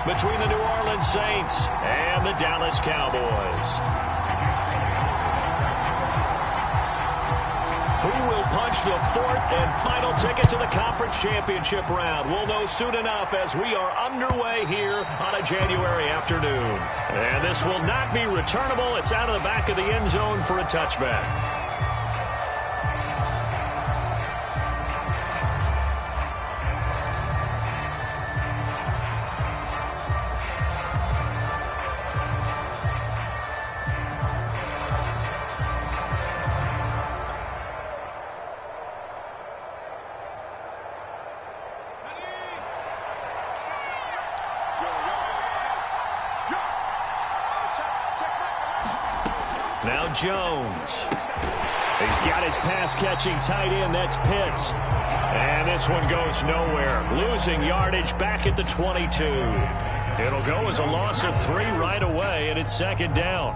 between the New Orleans Saints and the Dallas Cowboys. Who will punch the fourth and final ticket to the conference championship round? We'll know soon enough as we are underway here on a January afternoon. And this will not be returnable. It's out of the back of the end zone for a touchback. Now Jones. He's got his pass-catching tight end. That's Pitts. And this one goes nowhere. Losing yardage back at the 22. It'll go as a loss of 3 right away, and it's second down.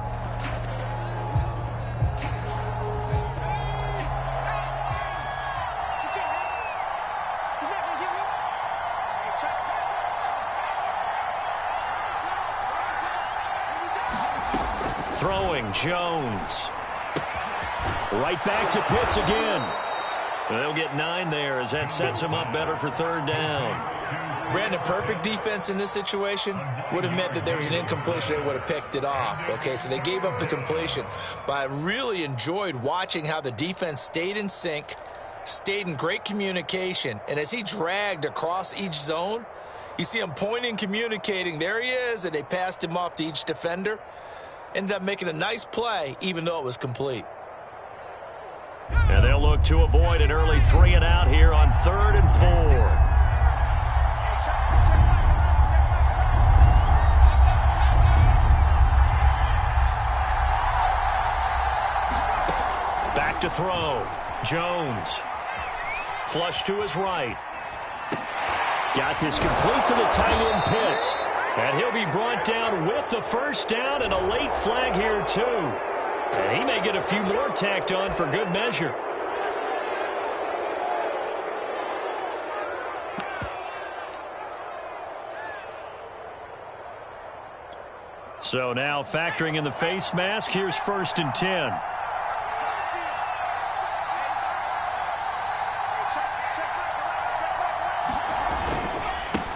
Throwing, Jones. Right back to Pitts again. They'll get 9 there as that sets him up better for third down. Brandon, perfect defense in this situation would have meant that there was an incompletion. They would have picked it off. Okay, so they gave up the completion. But I really enjoyed watching how the defense stayed in sync, stayed in great communication. And as he dragged across each zone, you see him pointing, communicating. There he is, and they passed him off to each defender. Ended up making a nice play, even though it was complete. And they'll look to avoid an early 3 and out here on 3rd and 4. Back to throw. Jones. Flush to his right. Got this complete to the tight end, Pitts. And he'll be brought down with the first down and a late flag here, too. And he may get a few more tacked on for good measure. So now factoring in the face mask, here's 1st and 10.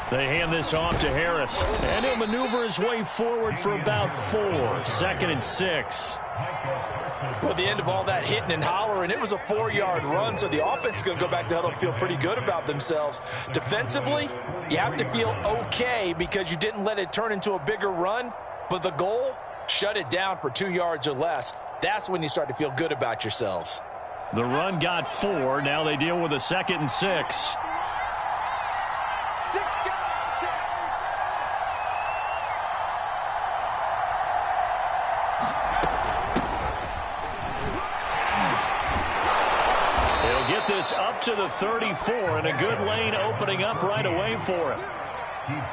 They hand this off to Harris, and he'll maneuver his way forward for about 4. 2nd and 6. Well, the end of all that hitting and hollering, it was a 4-yard run, so the offense is going to go back to huddle and feel pretty good about themselves. Defensively, you have to feel okay because you didn't let it turn into a bigger run, but the goal, shut it down for 2 yards or less. That's when you start to feel good about yourselves. The run got 4. Now they deal with a 2nd and 6. This up to the 34, and a good lane opening up right away for him.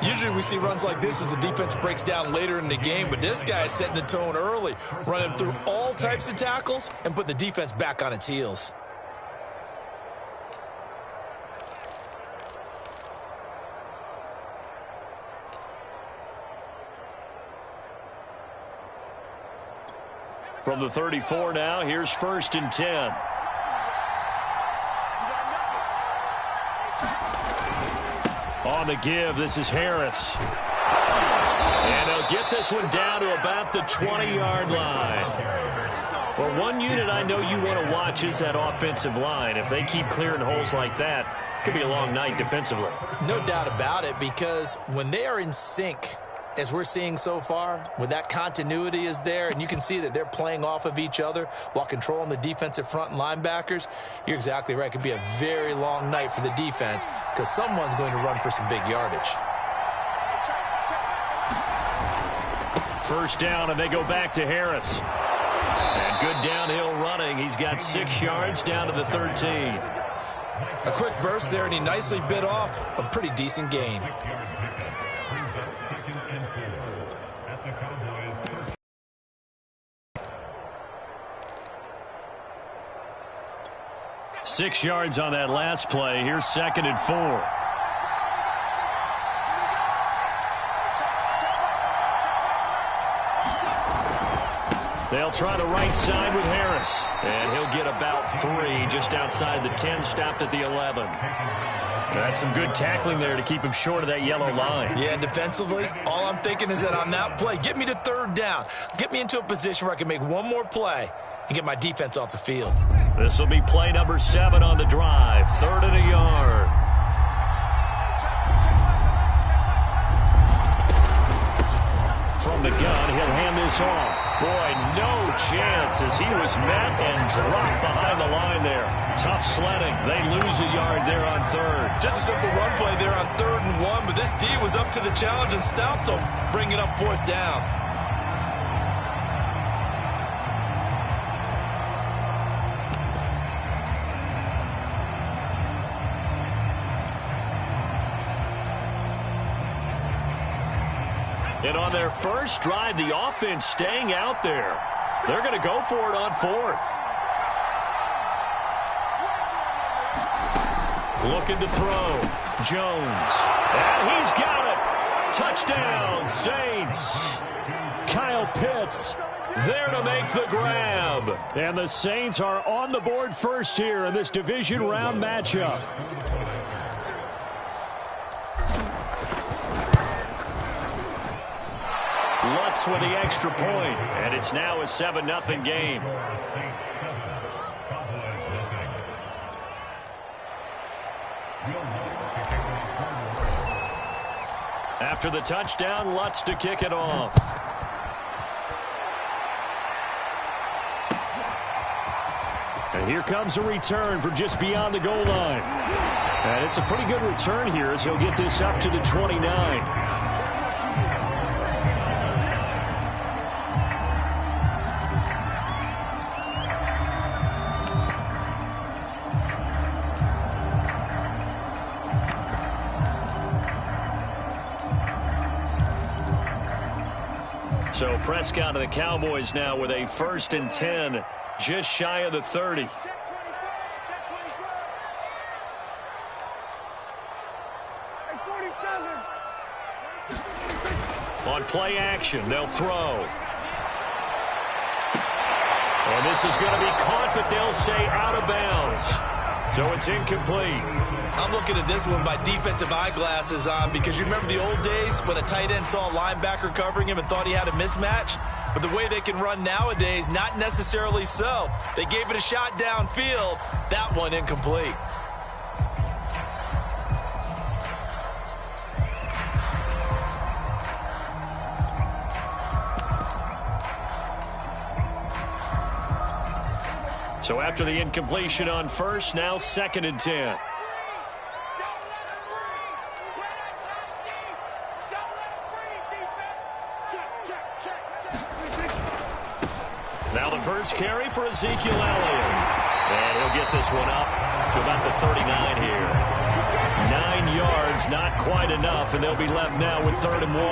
Usually we see runs like this as the defense breaks down later in the game, but this guy is setting the tone early, running through all types of tackles and putting the defense back on its heels. From the 34 now, here's 1st and 10. On the give, this is Harris. And they'll get this one down to about the 20-yard line. Well, one unit I know you want to watch is that offensive line. If they keep clearing holes like that, it could be a long night defensively. No doubt about it, because when they are in sync, as we're seeing so far, when that continuity is there, and you can see that they're playing off of each other while controlling the defensive front and linebackers, you're exactly right. It could be a very long night for the defense because someone's going to run for some big yardage. First down, and they go back to Harris. And good downhill running. He's got 6 yards down to the 13. A quick burst there, and he nicely bit off a pretty decent gain. Six yards on that last play. Here's 2nd and 4. They'll try the right side with Harris. And he'll get about 3 just outside the 10, stopped at the 11. That's some good tackling there to keep him short of that yellow line. Yeah, defensively, all I'm thinking is that on that play, get me to 3rd down. Get me into a position where I can make one more play and get my defense off the field. This will be play number 7 on the drive. 3rd and a yard. From the gun, he'll hand this off. Boy, no chance as he was met and dropped behind the line there. Tough sledding. They lose a yard there on 3rd. Just a simple run play there on 3rd and 1, but this D was up to the challenge and stopped them, bringing up 4th down. And on their first drive, the offense staying out there. They're going to go for it on 4th. Looking to throw. Jones. And he's got it. Touchdown, Saints. Kyle Pitts there to make the grab. And the Saints are on the board first here in this division round matchup. Lutz with the extra point, and it's now a 7-0 game. After the touchdown, Lutz to kick it off. And here comes a return from just beyond the goal line. And it's a pretty good return here as he'll get this up to the 29. So Prescott and the Cowboys now with a 1st and 10, just shy of the 30. On play action, they'll throw. And this is going to be caught, but they'll say out of bounds. So it's incomplete. I'm looking at this one by defensive eyeglasses on because you remember the old days when a tight end saw a linebacker covering him and thought he had a mismatch? But the way they can run nowadays, not necessarily so. They gave it a shot downfield. That one incomplete. So after the incompletion on 1st, now 2nd and 10. Now the first carry for Ezekiel Elliott. And he'll get this one up to about the 39 here. 9 yards, not quite enough, and they'll be left now with 3rd and 1.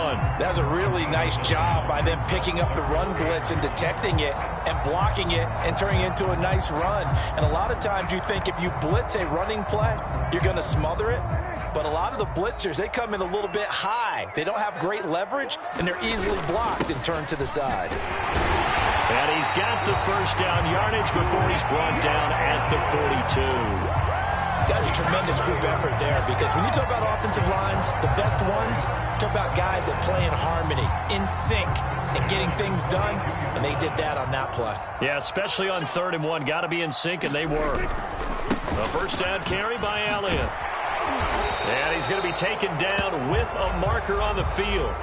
That's a really nice job by them picking up the run blitz and detecting it and blocking it and turning it into a nice run. And a lot of times you think if you blitz a running play, you're going to smother it. But a lot of the blitzers, they come in a little bit high. They don't have great leverage, and they're easily blocked and turned to the side. And he's got the 1st down yardage before he's brought down at the 42. That's a tremendous group effort there because when you talk about offensive lines, the best ones, talk about guys that play in harmony, in sync, and getting things done, and they did that on that play. Yeah, especially on 3rd and 1. Got to be in sync, and they were. A 1st down carry by Elliott. And he's going to be taken down with a marker on the field.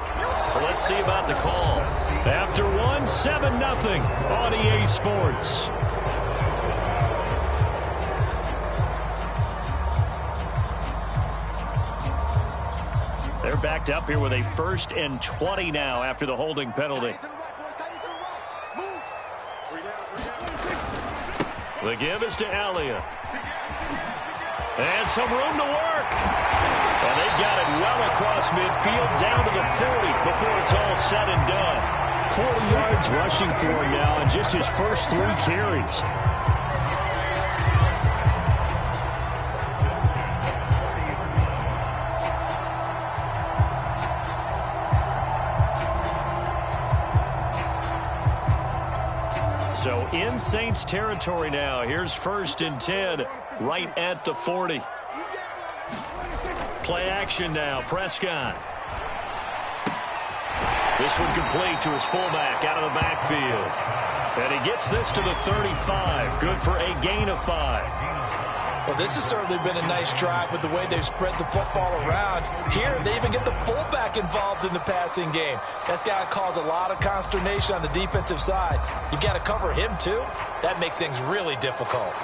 So let's see about the call. After 1, 7-0 on EA Sports. They're backed up here with a 1st and 20 now after the holding penalty. The give is to Elliott. And some room to work. And they've got it well across midfield down to the 40 before it's all said and done. 40 yards rushing for him now in just his first 3 carries. So in Saints territory now. Here's 1st and 10 right at the 40. Play action now. Prescott. This one complete to his fullback out of the backfield. And he gets this to the 35. Good for a gain of 5. Well, this has certainly been a nice drive with the way they've spread the football around. Here, they even get the fullback involved in the passing game. That's got to cause a lot of consternation on the defensive side. You've got to cover him, too. That makes things really difficult.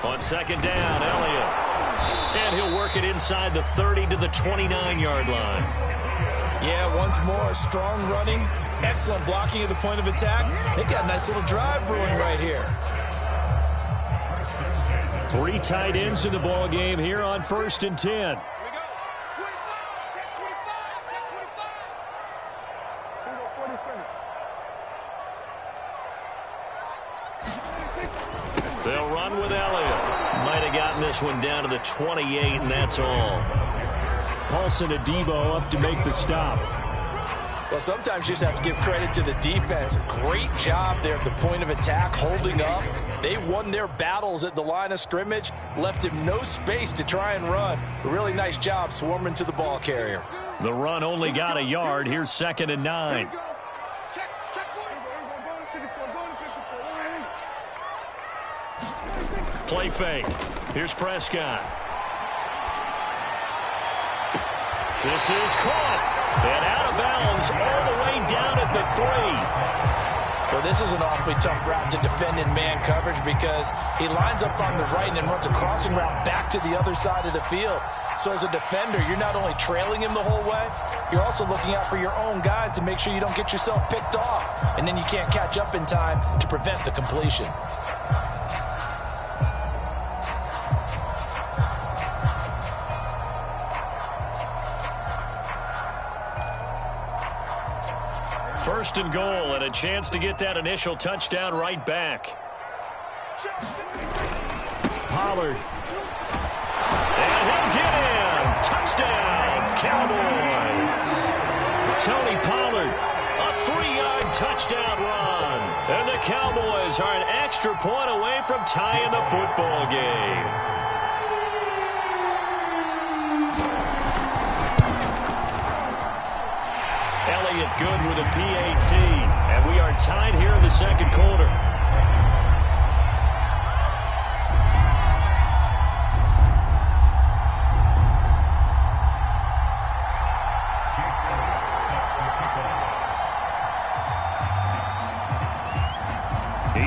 On 2nd down, Elliott. And he'll work it inside the 30 to the 29-yard line. Yeah, once more, strong running, excellent blocking at the point of attack. They've got a nice little drive brewing right here. 3 tight ends in the ball game here on 1st and 10. They'll run with Elliott. Might have gotten this one down to the 28, and that's all. Paulson Adebo up to make the stop. Well, sometimes you just have to give credit to the defense. Great job there at the point of attack, holding up. They won their battles at the line of scrimmage, left him no space to try and run. A really nice job swarming to the ball carrier. The run only got a yard. Here's 2nd and 9. Play fake. Here's Prescott. This is caught. And out of bounds all the way down at the 3. Well, this is an awfully tough route to defend in man coverage because he lines up on the right and then runs a crossing route back to the other side of the field. So as a defender, you're not only trailing him the whole way, you're also looking out for your own guys to make sure you don't get yourself picked off. And then you can't catch up in time to prevent the completion. First and goal, and a chance to get that initial touchdown right back. Pollard. And he'll get in. Touchdown, Cowboys. Tony Pollard, a 3-yard touchdown run. And the Cowboys are an extra point away from tying the football game. Elliott good with a PAT, and we are tied here in the 2nd quarter.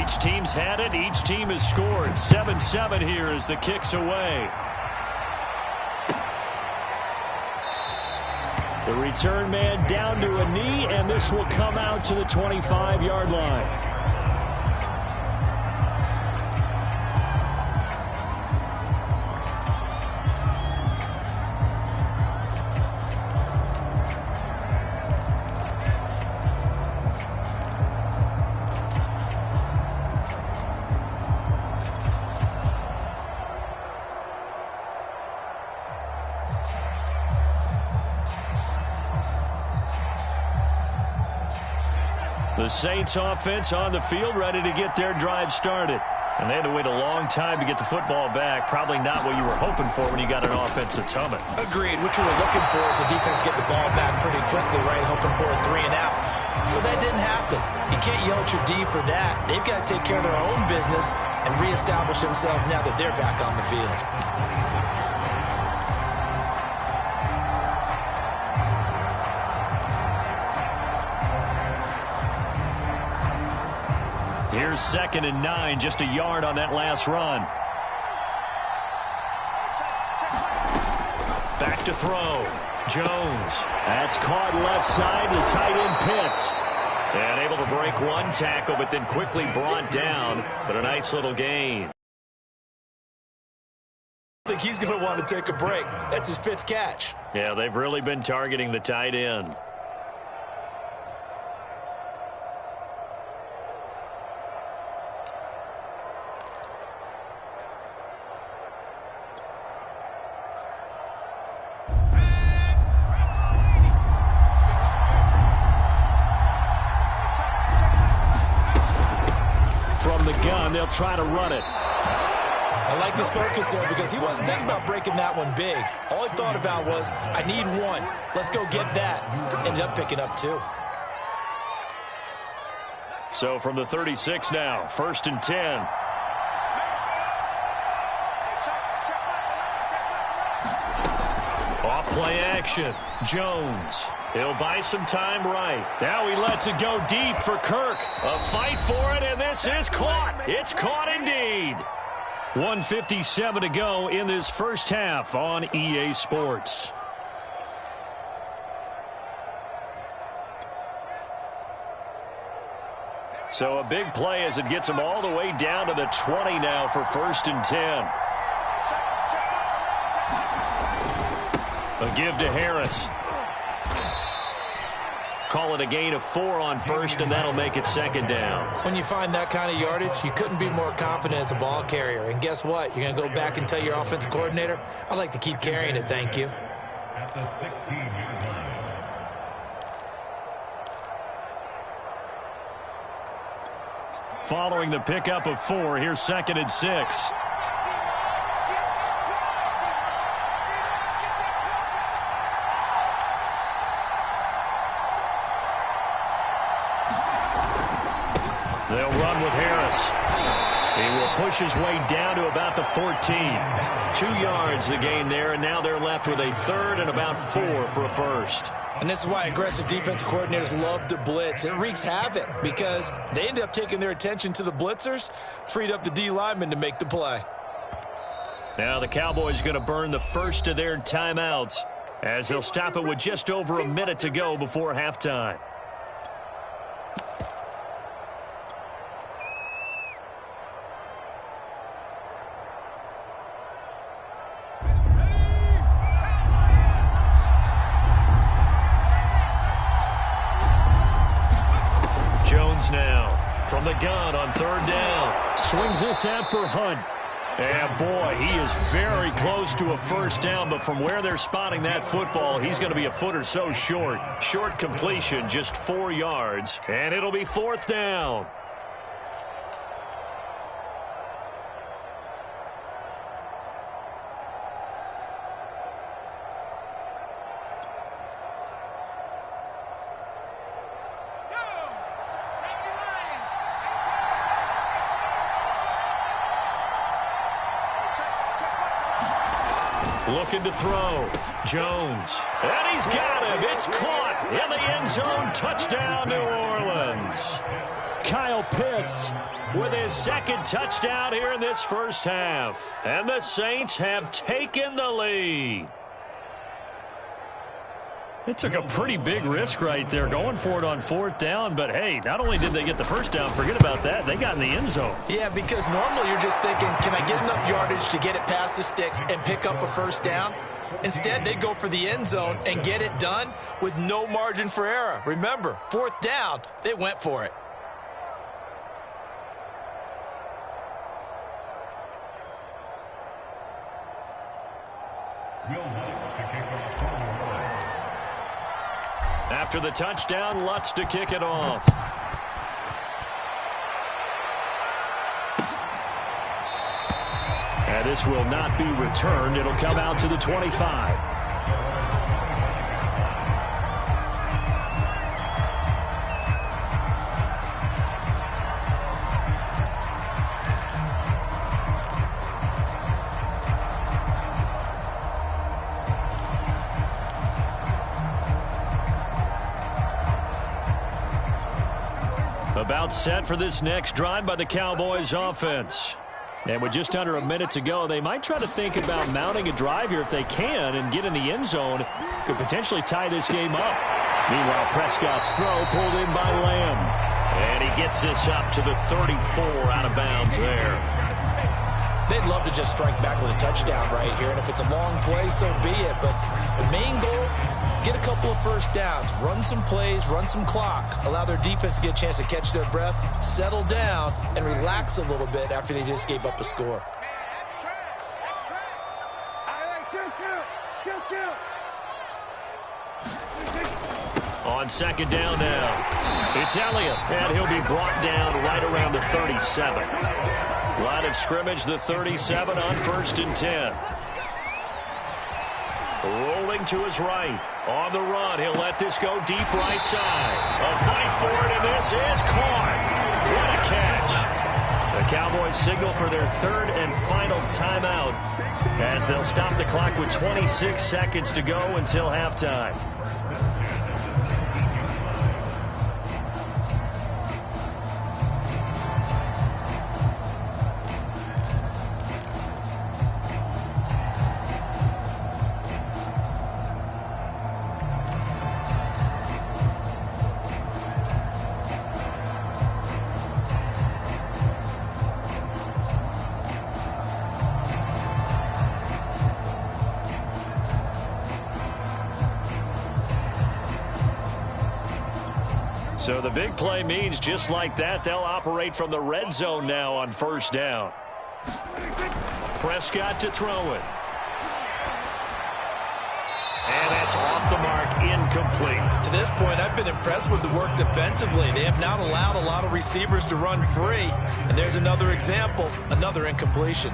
Each team's had it. Each team has scored. 7-7 here as the kick's away. The return man down to a knee, and this will come out to the 25-yard line. The Saints offense on the field, ready to get their drive started. And they had to wait a long time to get the football back. Probably not what you were hoping for when you got an offense that's humming. Agreed. What you were looking for is the defense get the ball back pretty quickly, right? Hoping for a 3 and out. So that didn't happen. You can't yell at your D for that. They've got to take care of their own business and reestablish themselves now that they're back on the field. Here's 2nd and 9, just a yard on that last run. Back to throw. Jones. That's caught left side. The tight end Pitts. And able to break one tackle, but then quickly brought down. But a nice little gain. I think he's going to want to take a break. That's his 5th catch. Yeah, they've really been targeting the tight end. from the gun. They'll try to run it. I like this focus there because he wasn't thinking about breaking that one big. All he thought about was, I need one. Let's go get that. Ended up picking up two. So from the 36 now, 1st and 10. Off play action. Jones. He'll buy some time right. Now he lets it go deep for Kirk. A fight for it, and this is caught. It's caught indeed. 1:57 to go in this first half on EA Sports. So a big play as it gets them all the way down to the 20 now for 1st and 10. A give to Harris. Call it a gain of 4 on 1st, and that'll make it 2nd down. When you find that kind of yardage, you couldn't be more confident as a ball carrier. And guess what? You're going to go back and tell your offensive coordinator, I'd like to keep carrying it, thank you. At the 16-yard line. Following the pickup of 4, here's 2nd and 6. They'll run with Harris. He will push his way down to about the 14. 2 yards the gain there, and now they're left with a 3rd and about 4 for a first. And this is why aggressive defensive coordinators love to blitz. It wreaks havoc because they end up taking their attention to the blitzers, freed up the D lineman to make the play. Now the Cowboys going to burn the first of their timeouts as they'll stop it with just over a minute to go before halftime. Now from the gun on 3rd down. Swings this out for Hunt. And boy, he is very close to a first down, but from where they're spotting that football, he's going to be a foot or so short. Short completion, just 4 yards, and it'll be 4th down. Looking to throw. Jones. And he's got him. It's caught in the end zone. Touchdown, New Orleans. Kyle Pitts with his 2nd touchdown here in this first half. And the Saints have taken the lead. It took a pretty big risk right there going for it on 4th down, but hey, not only did they get the first down, forget about that, they got in the end zone. Yeah, because normally you're just thinking, can I get enough yardage to get it past the sticks and pick up a first down? Instead, they go for the end zone and get it done with no margin for error. Remember, 4th down, they went for it. After the touchdown, Lutz to kick it off. And this will not be returned. It'll come out to the 25. About set for this next drive by the Cowboys offense. And with just under a minute to go, they might try to think about mounting a drive here if they can and get in the end zone. Could potentially tie this game up. Meanwhile, Prescott's throw pulled in by Lamb. And he gets this up to the 34 out of bounds there. They'd love to just strike back with a touchdown right here. And if it's a long play, so be it. But the main goal, get a couple of first downs, run some plays, run some clock, allow their defense to get a chance to catch their breath, settle down, and relax a little bit after they just gave up a score. On second down now, it's Elliott, and he'll be brought down right around the 37. Line of scrimmage, the 37 on 1st and 10. Rolling to his right. On the run, he'll let this go deep right side. A fight for it, and this is caught. What a catch. The Cowboys signal for their 3rd and final timeout as they'll stop the clock with 26 seconds to go until halftime. So the big play means just like that, they'll operate from the red zone now on 1st down. Prescott to throw it. And that's off the mark, incomplete. To this point, I've been impressed with the work defensively. They have not allowed a lot of receivers to run free. And there's another example, another incompletion.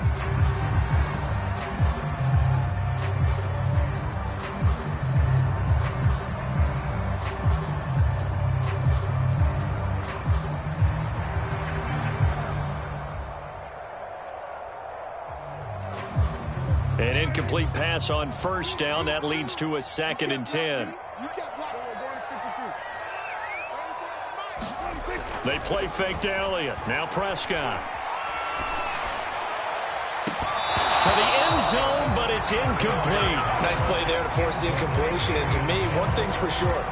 An incomplete pass on 1st down. That leads to a 2nd and 10. They play fake to Elliott. Now Prescott. To the end zone, but it's incomplete. Nice play there to force the incompletion. And to me, one thing's for sure.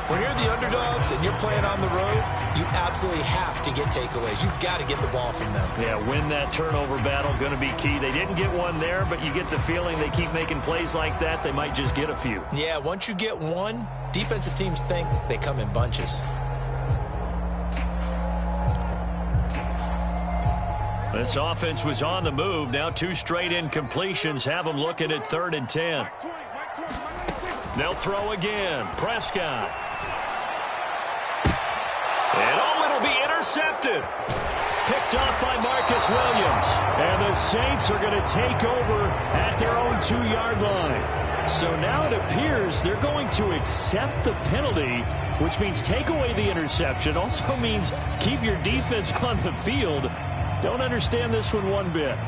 When you're the underdogs and you're playing on the road, you absolutely have to get takeaways. You've got to get the ball from them. Yeah, win that turnover battle, going to be key. They didn't get one there, but you get the feeling they keep making plays like that, they might just get a few. Yeah, once you get one, defensive teams think they come in bunches. This offense was on the move. Now 2 straight incompletions have them looking at 3rd and 10. They'll throw again. Prescott. And it'll be intercepted. Picked off by Marcus Williams. And the Saints are going to take over at their own 2-yard line. So now it appears they're going to accept the penalty, which means take away the interception. Also means keep your defense on the field. Don't understand this one bit.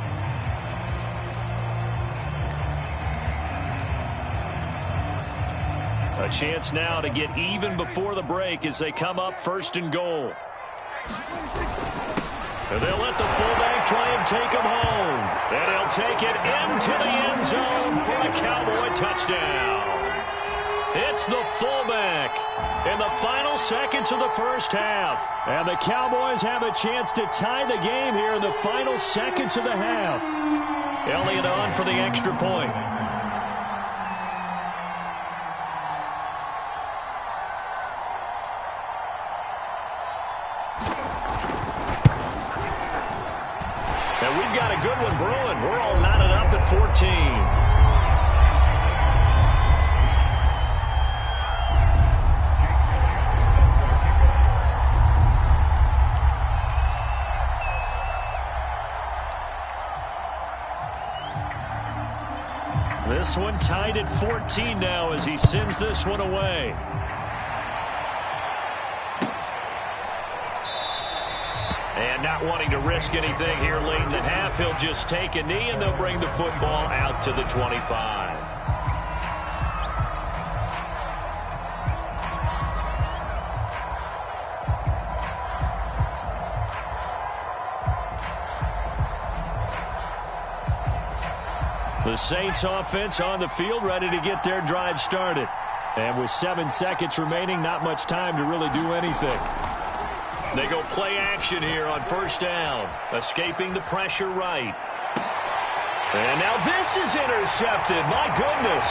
A chance now to get even before the break as they come up 1st and goal. And they'll let the fullback try and take him home. And he'll take it into the end zone for a Cowboy touchdown. It's the fullback in the final seconds of the 1st half. And the Cowboys have a chance to tie the game here in the final seconds of the half. Elliott on for the extra point. And we've got a good one brewing. We're all knotted up at 14. This one tied at 14 now as he sends this one away. And not wanting to risk anything here late in the half, he'll just take a knee and they'll bring the football out to the 25. The Saints offense on the field, ready to get their drive started. And with 7 seconds remaining, not much time to really do anything. They go play action here on 1st down, escaping the pressure right. And now this is intercepted. My goodness.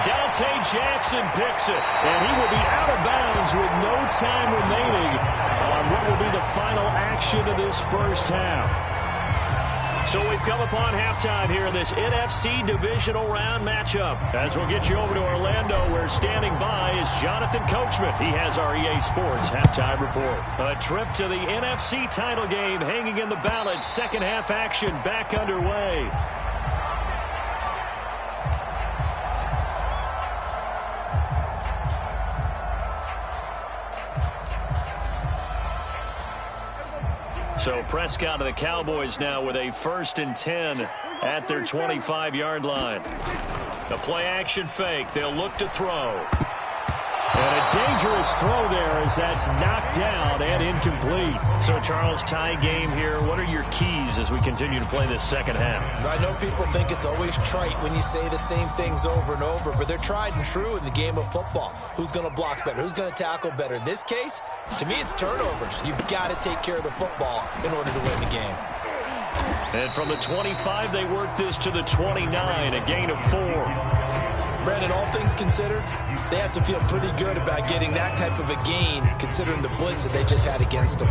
Dante Jackson picks it, and he will be out of bounds with no time remaining on what will be the final action of this 1st half. So we've come upon halftime here in this NFC divisional round matchup. As we'll get you over to Orlando, where standing by is Jonathan Coachman. He has our EA Sports halftime report. A trip to the NFC title game hanging in the balance. Second half action back underway. So Prescott of the Cowboys now with a 1st and 10 at their 25-yard line. A play-action fake. They'll look to throw. And a dangerous throw there as that's knocked down and incomplete. So, Charles, tie game here. What are your keys as we continue to play this second half? I know people think it's always trite when you say the same things over and over, but they're tried and true in the game of football. Who's going to block better? Who's going to tackle better? In this case, to me, it's turnovers. You've got to take care of the football in order to win the game. And from the 25, they work this to the 29, a gain of 4. Brandon, all things considered, they have to feel pretty good about getting that type of a gain, considering the blitz that they just had against them.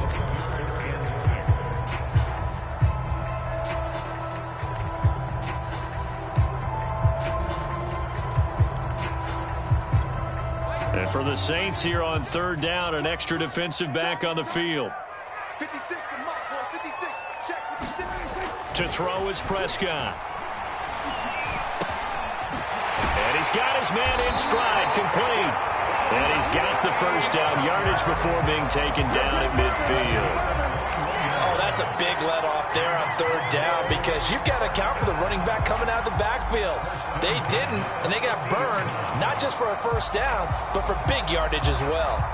And for the Saints here on 3rd down, an extra defensive back on the field. 56, check 56. To throw is Prescott. And he's got his man in stride, complete. And he's got the 1st down yardage before being taken down at midfield. Oh, that's a big let off there on 3rd down because you've got to account for the running back coming out of the backfield. They didn't, and they got burned, not just for a 1st down, but for big yardage as well.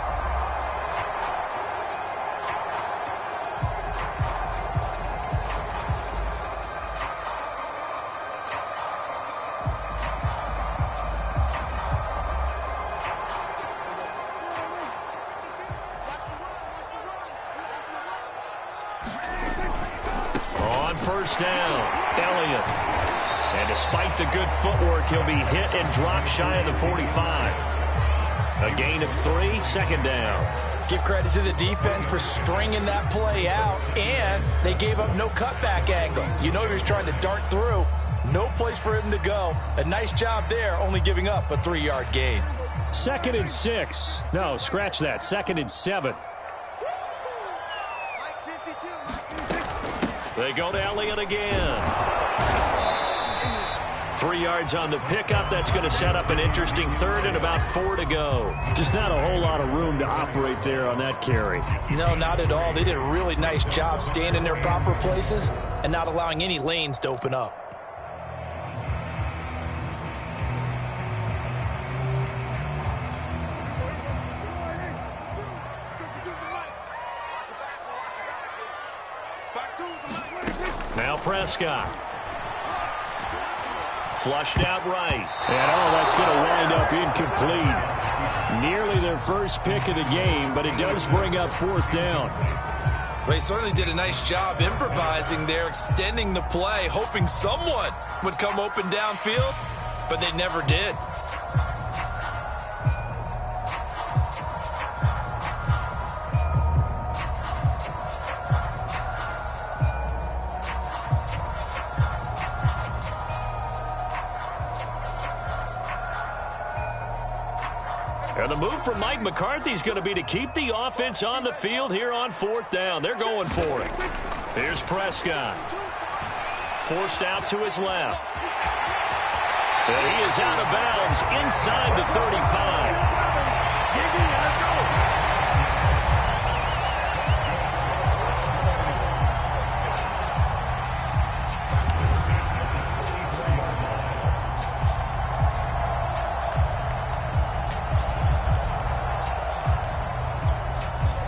On 1st down, Elliott. And despite the good footwork, he'll be hit and dropped shy of the 45. A gain of 3, 2nd down. Give credit to the defense for stringing that play out, and they gave up no cutback angle. You know he was trying to dart through. No place for him to go. A nice job there, only giving up a 3-yard gain. 2nd and 6. No, scratch that. 2nd and 7. They go to Elliott again. 3 yards on the pickup. That's going to set up an interesting 3rd and about 4 to go. Just not a whole lot of room to operate there on that carry. No, not at all. They did a really nice job staying in their proper places and not allowing any lanes to open up. Now Prescott. Flushed out right. And that's going to wind up incomplete. Nearly their first pick of the game, but it does bring up 4th down. They certainly did a nice job improvising there, extending the play, hoping someone would come open downfield, but they never did. And the move from Mike McCarthy is going to be to keep the offense on the field here on 4th down. They're going for it. Here's Prescott. Forced out to his left. And he is out of bounds inside the 35.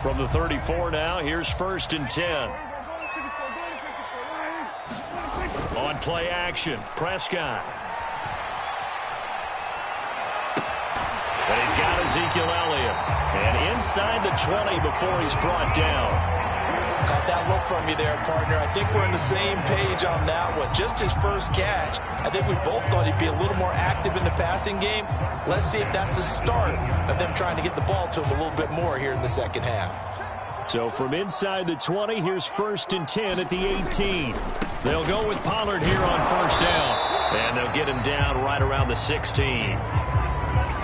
From the 34 now, here's 1st and 10. On play action, Prescott. And he's got Ezekiel Elliott. And inside the 20 before he's brought down. Caught that look from you there, partner. I think we're on the same page on that one. Just his first catch. I think we both thought he'd be a little more active in the passing game. Let's see if that's the start of them trying to get the ball to him a little bit more here in the second half. So from inside the 20, here's 1st and 10 at the 18. They'll go with Pollard here on first down. And they'll get him down right around the 16.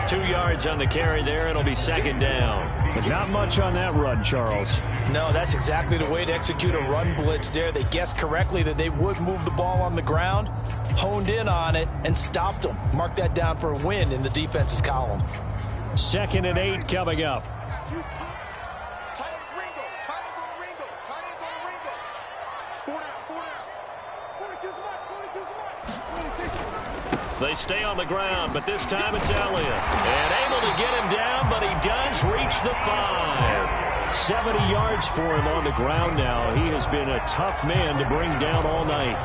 2 yards on the carry there. It'll be second down. But not much on that run, Charles. No, that's exactly the way to execute a run blitz there. They guessed correctly that they would move the ball on the ground, honed in on it, and stopped them. Mark that down for a win in the defense's column. 2nd and 8 coming up. They stay on the ground, but this time it's Elliott. And able to get him down, but he does reach the 5. 70 yards for him on the ground now. He has been a tough man to bring down all night.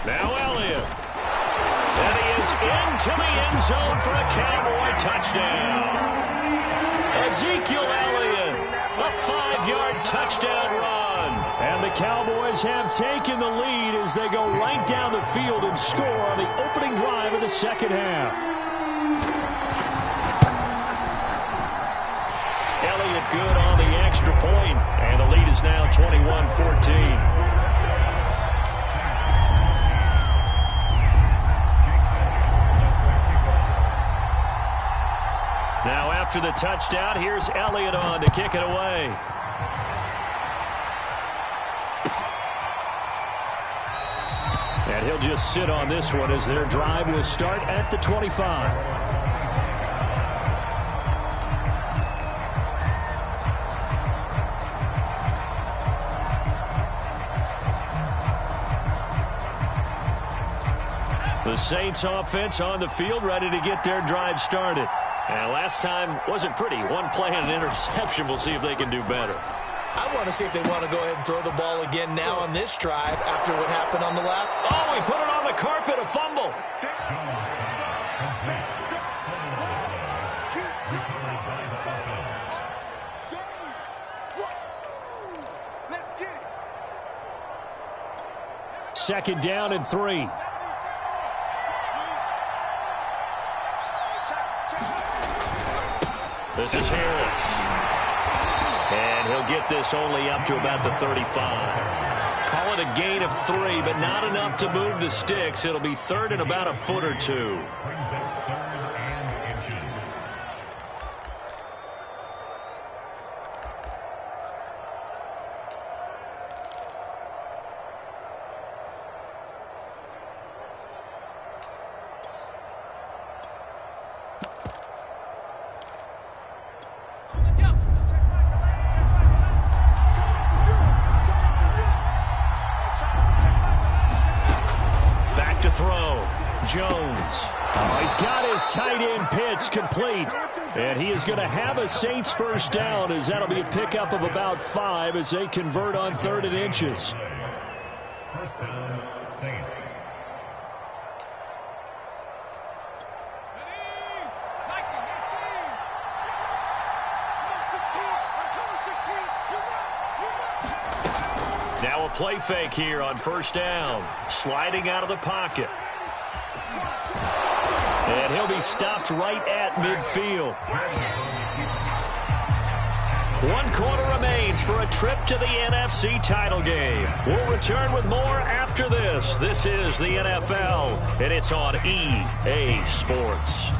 Now Elliott. And he is into the end zone for a Cowboy touchdown. Ezekiel Elliott, a 5-yard touchdown run. And the Cowboys have taken the lead as they go right down the field and score on the opening drive of the second half. Elliott good on the extra point, and the lead is now 21-14. Now after the touchdown, here's Elliott on to kick it away. And he'll just sit on this one as their drive will start at the 25. The Saints offense on the field ready to get their drive started. And last time wasn't pretty. One play and an interception. We'll see if they can do better. I want to see if they want to go ahead and throw the ball again now on this drive after what happened on the last. Oh, he put it on the carpet, a fumble. Let's get it. 2nd down and 3. This is Harris. And he'll get this only up to about the 35. Call it a gain of 3, but not enough to move the sticks. It'll be 3rd and about a foot or 2. Jones. Oh, he's got his tight end pitch complete. And he is going to have a Saints first down as that'll be a pickup of about 5 as they convert on 3rd and inches. First down, Saints. Now a play fake here on first down. Sliding out of the pocket. And he'll be stopped right at midfield. 1 quarter remains for a trip to the NFC title game. We'll return with more after this. This is the NFL, and it's on EA Sports.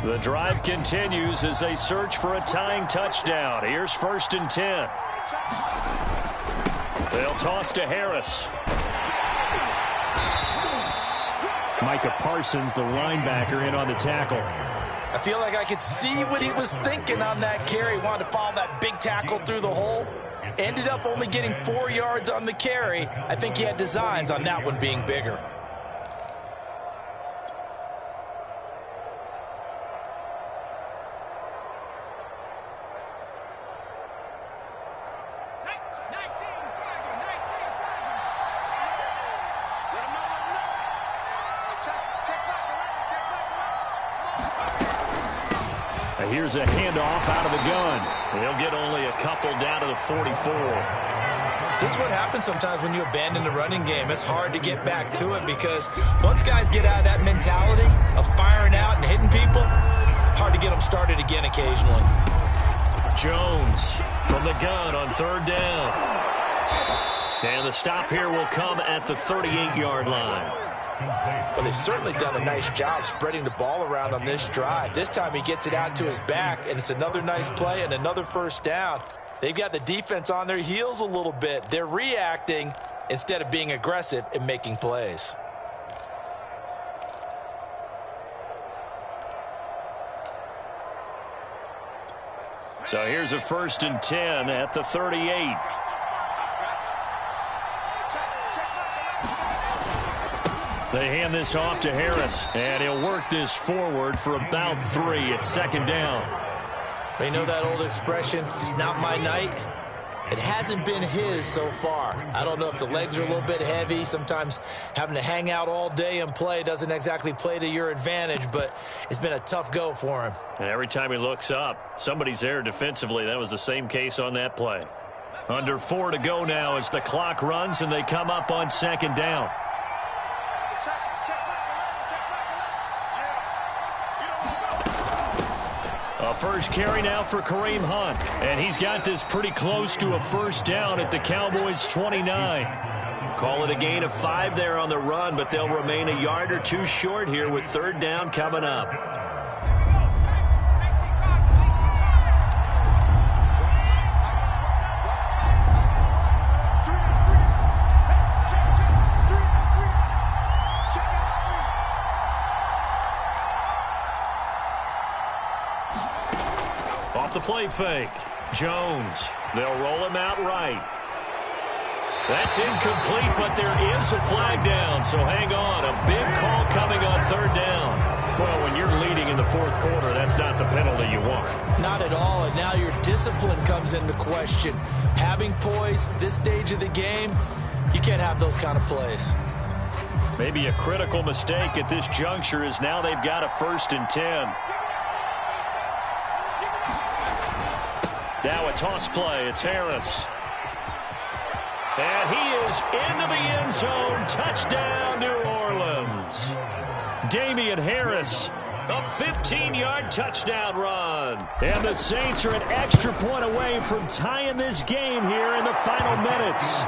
The drive continues as they search for a tying touchdown. Here's 1st and 10. They'll toss to Harris. Micah Parsons, the linebacker, in on the tackle. I feel like I could see what he was thinking on that carry. Wanted to follow that big tackle through the hole. Ended up only getting 4 yards on the carry. I think he had designs on that one being bigger. Here's a handoff out of the gun. He'll get only a couple down to the 44. This is what happens sometimes when you abandon the running game. It's hard to get back to it because once guys get out of that mentality of firing out and hitting people, hard to get them started again occasionally. Jones from the gun on third down. And the stop here will come at the 38-yard line. Well, they've certainly done a nice job spreading the ball around on this drive. This time he gets it out to his back, and it's another nice play and another first down. They've got the defense on their heels a little bit. They're reacting instead of being aggressive and making plays. So here's a 1st and 10 at the 38. They hand this off to Harris, and he'll work this forward for about 3 at 2nd down. You know that old expression, it's not my night? It hasn't been his so far. I don't know if the legs are a little bit heavy. Sometimes having to hang out all day and play doesn't exactly play to your advantage, but it's been a tough go for him. And every time he looks up, somebody's there defensively. That was the same case on that play. Under 4 to go now as the clock runs, and they come up on 2nd down. A first carry now for Kareem Hunt, and he's got this pretty close to a 1st down at the Cowboys' 29. Call it a gain of 5 there on the run, but they'll remain a yard or 2 short here with 3rd down coming up. Off the play fake. Jones. They'll roll him out right. That's incomplete, but there is a flag down, so hang on. A big call coming on 3rd down. Well, when you're leading in the 4th quarter, that's not the penalty you want. Not at all, and now your discipline comes into question. Having poise this stage of the game, you can't have those kind of plays. Maybe a critical mistake at this juncture is now they've got a 1st and 10. Now a toss play. It's Harris. And he is into the end zone. Touchdown, New Orleans. Damian Harris, a 15-yard touchdown run. And the Saints are an extra point away from tying this game here in the final minutes.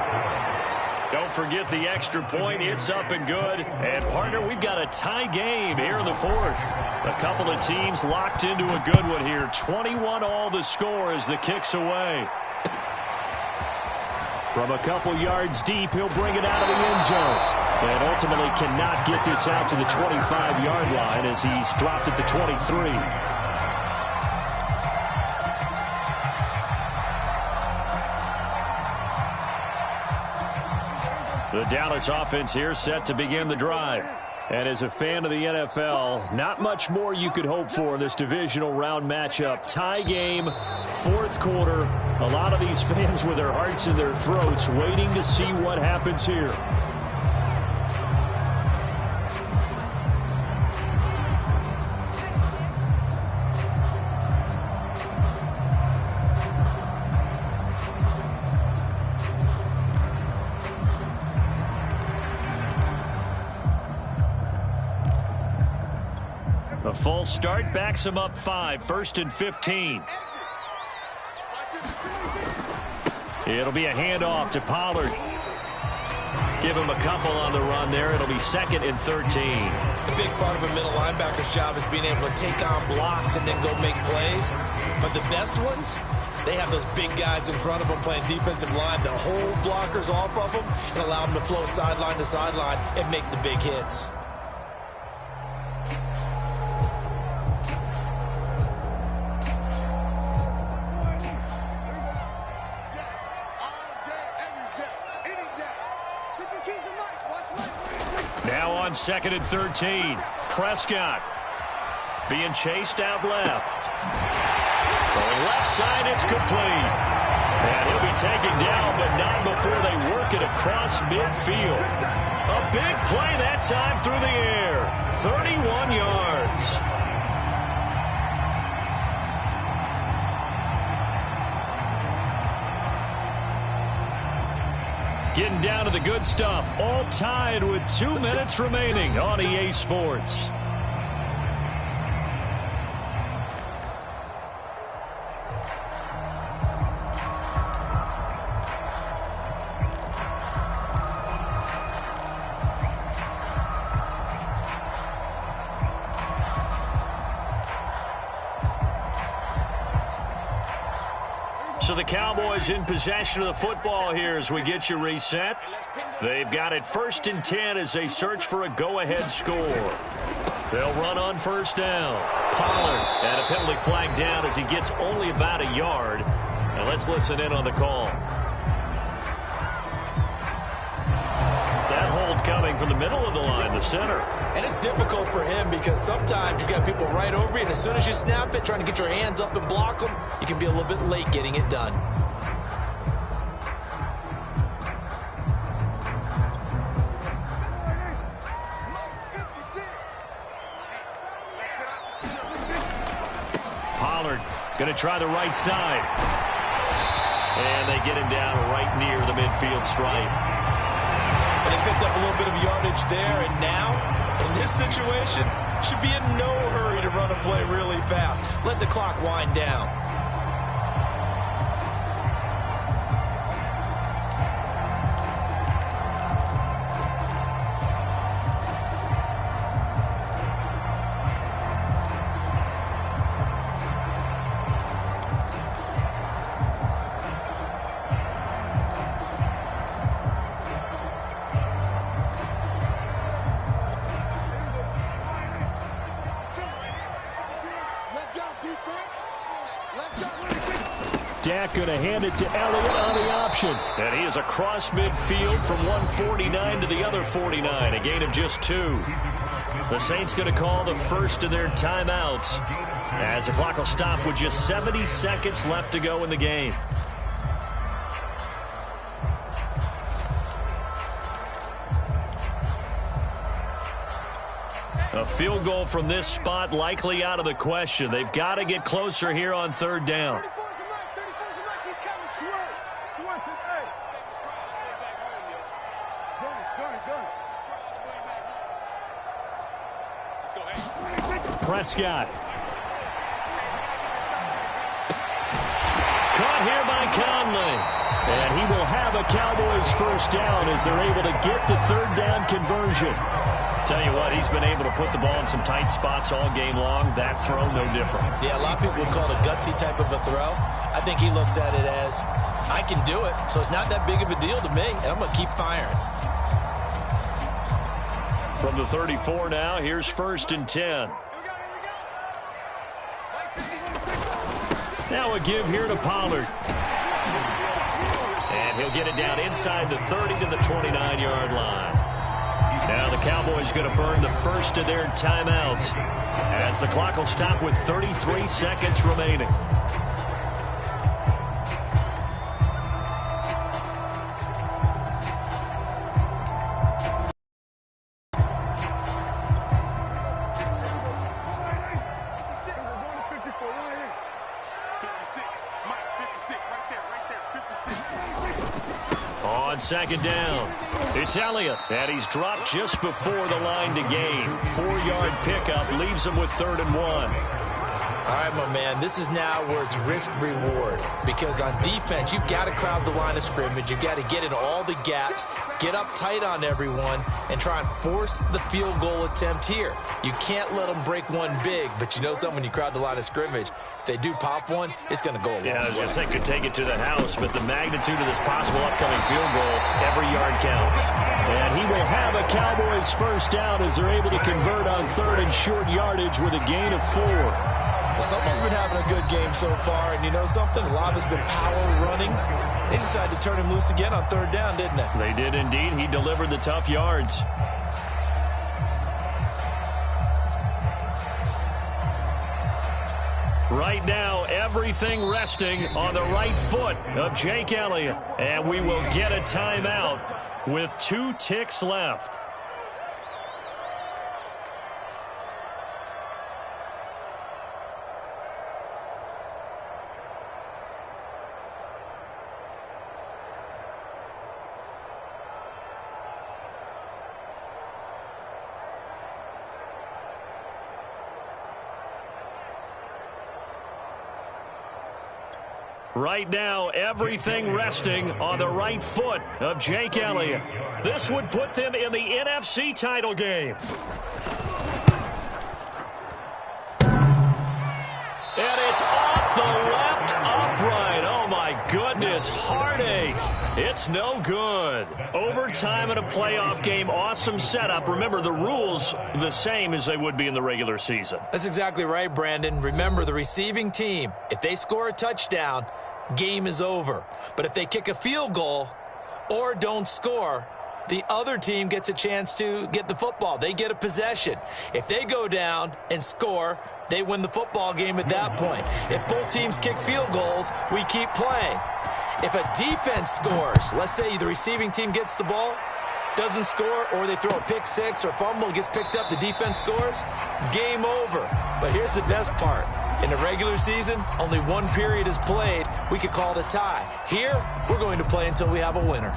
Don't forget the extra point. It's up and good. And, partner, we've got a tie game here in the 4th. A couple of teams locked into a good one here. 21 all the score as the kick's away. From a couple yards deep, he'll bring it out of the end zone. And ultimately cannot get this out to the 25-yard line as he's dropped at the 23. The Dallas offense here set to begin the drive. And as a fan of the NFL, not much more you could hope for in this divisional round matchup. Tie game, 4th quarter. A lot of these fans with their hearts in their throats waiting to see what happens here. A full start backs him up 5, 1st and 15. It'll be a handoff to Pollard. Give him a couple on the run there. It'll be 2nd and 13. A big part of a middle linebacker's job is being able to take on blocks and then go make plays. But the best ones, they have those big guys in front of them playing defensive line to hold blockers off of them and allow them to flow sideline to sideline and make the big hits. Now on 2nd and 13. Prescott being chased out left. Going left side, it's complete. And he'll be taken down, but not before they work it across midfield. A big play that time through the air. 31 yards. Getting down to the good stuff. All tied with 2 minutes remaining on EA Sports. So the Cowboys in possession of the football here as we get you reset. They've got it 1st and 10 as they search for a go-ahead score. They'll run on 1st down. Pollard and a penalty flag down as he gets only about a yard. And let's listen in on the call. That hold coming from the middle of the line, the center. And it's difficult for him because sometimes you've got people right over you, and as soon as you snap it, trying to get your hands up and block them, you can be a little bit late getting it done. Pollard going to try the right side. And they get him down right near the midfield stripe. And he picked up a little bit of yardage there, and now, in this situation, should be in no hurry to run a play really fast. Let the clock wind down. Dak going to hand it to Elliott on the option. And he is across midfield from 149 to the other 49, a gain of just 2. The Saints going to call the first of their timeouts as the clock will stop with just 70 seconds left to go in the game. A field goal from this spot likely out of the question. They've got to get closer here on 3rd down. Prescott. Caught here by Conley. And he will have a Cowboys 1st down as they're able to get the 3rd down conversion. Tell you what, he's been able to put the ball in some tight spots all game long. That throw, no different. Yeah, a lot of people would call it a gutsy type of a throw. I think he looks at it as, I can do it, so it's not that big of a deal to me, and I'm going to keep firing. From the 34 now, here's 1st and 10. Now a give here to Pollard. And he'll get it down inside the 30 to the 29-yard line. Now the Cowboys going to burn the first of their timeouts as the clock will stop with 33 seconds remaining. On 2nd down, Italia, and he's dropped just before the line to gain. 4-yard pickup leaves him with 3rd and 1. All right, my man, this is now where it's risk-reward. Because on defense, you've got to crowd the line of scrimmage. You've got to get in all the gaps, get up tight on everyone, and try and force the field goal attempt here. You can't let them break one big, but you know something, when you crowd the line of scrimmage, if they do pop one, it's going to go a long way. Yeah, I was going to say could take it to the house, but the magnitude of this possible upcoming field goal, every yard counts. And he will have a Cowboys 1st down as they're able to convert on 3rd and short yardage with a gain of 4. Well, someone's been having a good game so far, and you know something? A lot has been power running. They decided to turn him loose again on 3rd down, didn't they? They did indeed. He delivered the tough yards. Right now, everything resting on the right foot of Jake Elliott. And we will get a timeout with 2 ticks left. Right now, everything resting on the right foot of Jake Elliott. This would put them in the NFC title game. And it's off the left upright. Oh, my goodness. Heartache. It's no good. Overtime in a playoff game. Awesome setup. Remember, the rules the same as they would be in the regular season. That's exactly right, Brandon. Remember, the receiving team, if they score a touchdown, game is over. But if they kick a field goal or don't score, the other team gets a chance to get the football. They get a possession. If they go down and score, they win the football game at that point. If both teams kick field goals, we keep playing. If a defense scores, let's say the receiving team gets the ball, doesn't score, or they throw a pick six or fumble, gets picked up, the defense scores, game over. But here's the best part. In the regular season, only one period is played. We could call it a tie. Here, we're going to play until we have a winner.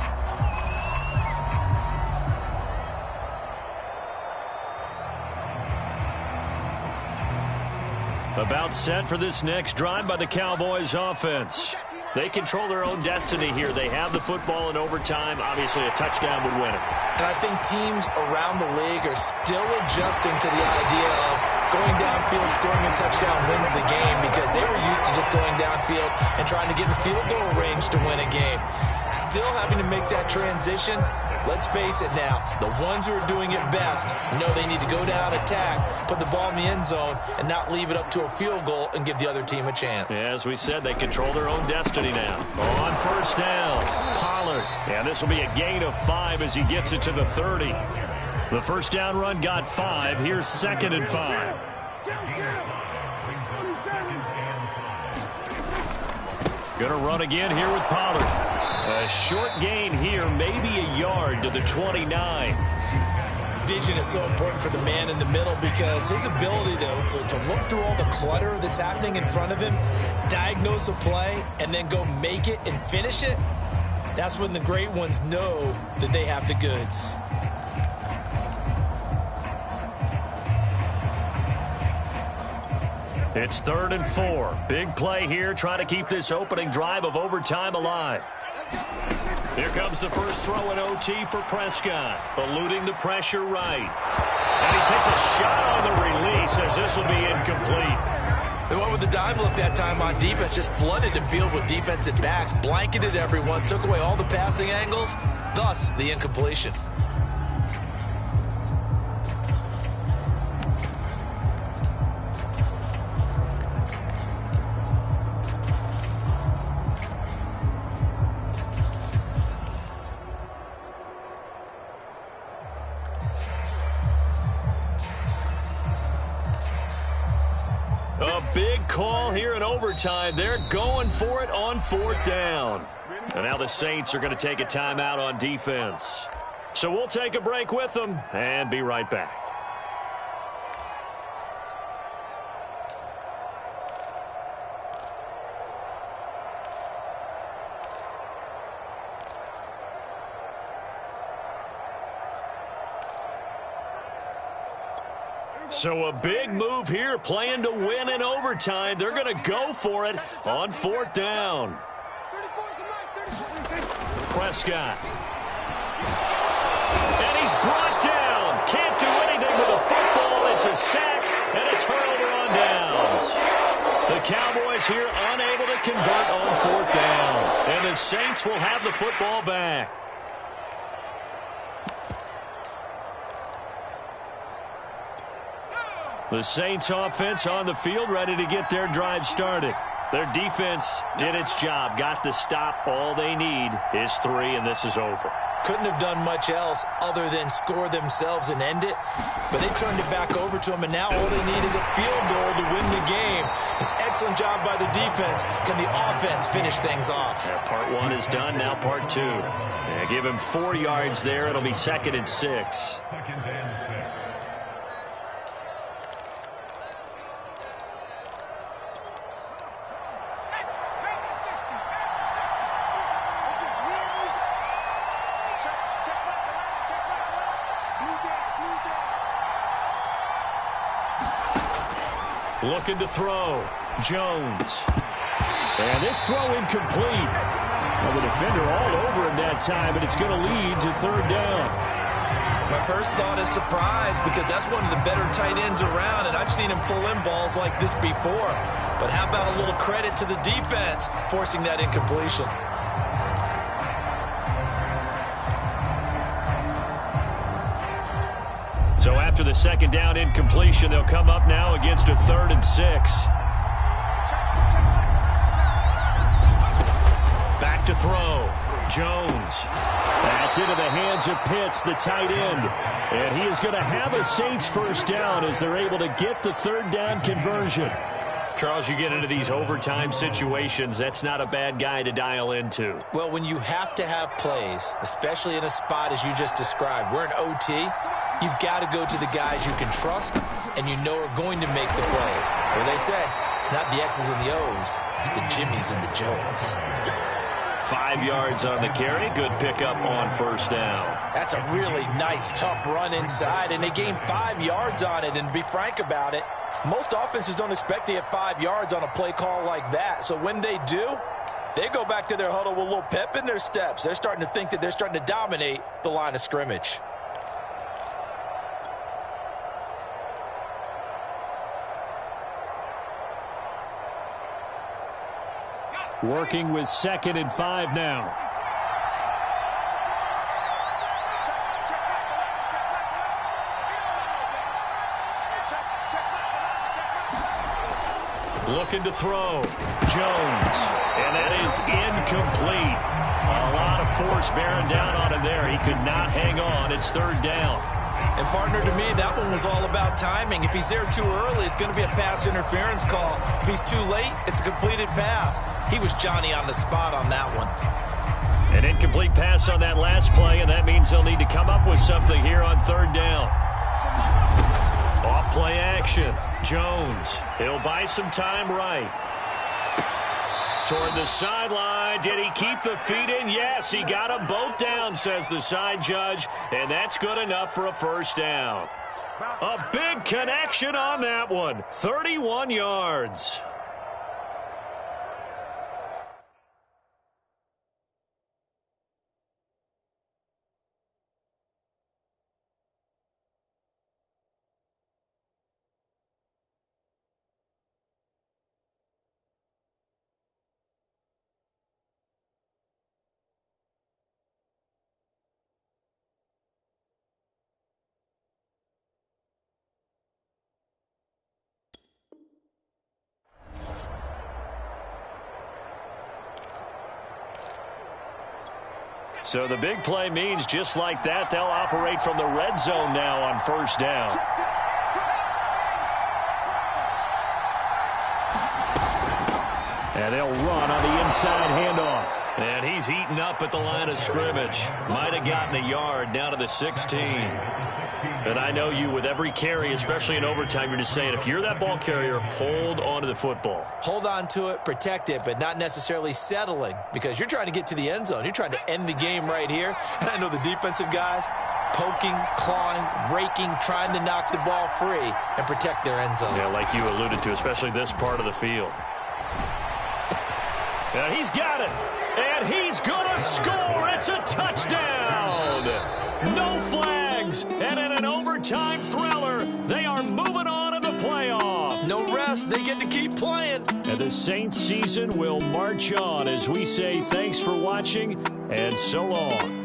About set for this next drive by the Cowboys offense. They control their own destiny here. They have the football in overtime. Obviously, a touchdown would win it. And I think teams around the league are still adjusting to the idea of going downfield, scoring a touchdown wins the game, because they were used to just going downfield and trying to get in field goal range to win a game. Still having to make that transition. Let's face it now, the ones who are doing it best know they need to go down, attack, put the ball in the end zone, and not leave it up to a field goal and give the other team a chance. As we said, they control their own destiny now. On first down, Pollard. And this will be a gain of 5 as he gets it to the 30. The first down run got 5. Here's 2nd and 5. Gonna run again here with Pollard. A short gain here, maybe a yard to the 29. Vision is so important for the man in the middle, because his ability to look through all the clutter that's happening in front of him, diagnose a play, and then go make it and finish it, that's when the great ones know that they have the goods. It's 3rd and 4. Big play here, trying to keep this opening drive of overtime alive. Here comes the first throw in OT for Prescott, eluding the pressure right. And he takes a shot on the release, as this will be incomplete. They went with the dive look that time on defense, just flooded the field with defensive backs, blanketed everyone, took away all the passing angles, thus the incompletion. A big call here in overtime. They're going for it on 4th down. And now the Saints are going to take a timeout on defense. So we'll take a break with them and be right back. So a big move here, playing to win in overtime. They're going to go for it on 4th down. Prescott. And he's brought down. Can't do anything with the football. It's a sack and a turnover on downs. The Cowboys here unable to convert on 4th down. And the Saints will have the football back. The Saints offense on the field, ready to get their drive started. Their defense did its job, got the stop. All they need is 3, and this is over. Couldn't have done much else other than score themselves and end it, but they turned it back over to them, and now all they need is a field goal to win the game. An excellent job by the defense. Can the offense finish things off? Yeah, part 1 is done, now part 2. Yeah, give him 4 yards there. It'll be 2nd and 6. Looking to throw. Jones. And this throw incomplete. Well, the defender all over him that time, and it's going to lead to third down. My first thought is surprise, because that's one of the better tight ends around, and I've seen him pull in balls like this before. But how about a little credit to the defense forcing that incompletion? So after the second down incompletion, they'll come up now against a 3rd and 6. Back to throw. Jones. That's into the hands of Pitts, the tight end. And he is going to have a Saints first down as they're able to get the 3rd down conversion. Charles, you get into these overtime situations, that's not a bad guy to dial into. Well, when you have to have plays, especially in a spot as you just described, we're in OT, you've got to go to the guys you can trust and you know are going to make the plays. Well, they say it's not the X's and the O's, it's the Jimmys and the Joes. 5 yards on the carry. Good pickup on first down. That's a really nice, tough run inside, and they gained 5 yards on it. And to be frank about it, most offenses don't expect to get 5 yards on a play call like that. So when they do, they go back to their huddle with a little pep in their steps. They're starting to think that they're starting to dominate the line of scrimmage. Working with 2nd and 5 now. Looking to throw. Jones. And that is incomplete. A lot of force bearing down on him there. He could not hang on. It's 3rd down. And, partner, to me, that one was all about timing. If he's there too early, it's going to be a pass interference call. If he's too late, it's a completed pass. He was Johnny on the spot on that one. An incomplete pass on that last play, and that means they'll need to come up with something here on 3rd down. Off play action. Jones. He'll buy some time right. Toward the sideline. Did he keep the feet in? Yes, he got them both down, says the side judge, and that's good enough for a first down. A big connection on that one. 31 yards. So the big play means just like that, they'll operate from the red zone now on first down. And they'll run on the inside handoff. And he's eaten up at the line of scrimmage. Might have gotten a yard down to the 16. And I know you, with every carry, especially in overtime, you're just saying, if you're that ball carrier, hold on to the football. Hold on to it, protect it, but not necessarily settling, because you're trying to get to the end zone. You're trying to end the game right here. And I know the defensive guys poking, clawing, raking, trying to knock the ball free and protect their end zone. Yeah, like you alluded to, especially this part of the field. And he's got it. And he's going to score. It's a touchdown. No flags. And in an overtime thriller, they are moving on in the playoff. No rest. They get to keep playing. And the Saints season will march on as we say thanks for watching and so long.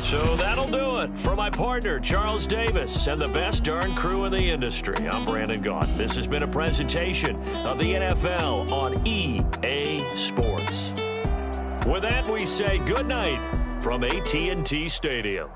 So that'll do it for my partner, Charles Davis, and the best darn crew in the industry. I'm Brandon Gaughan. This has been a presentation of the NFL on EA Sports. With that, we say good night from AT&T Stadium.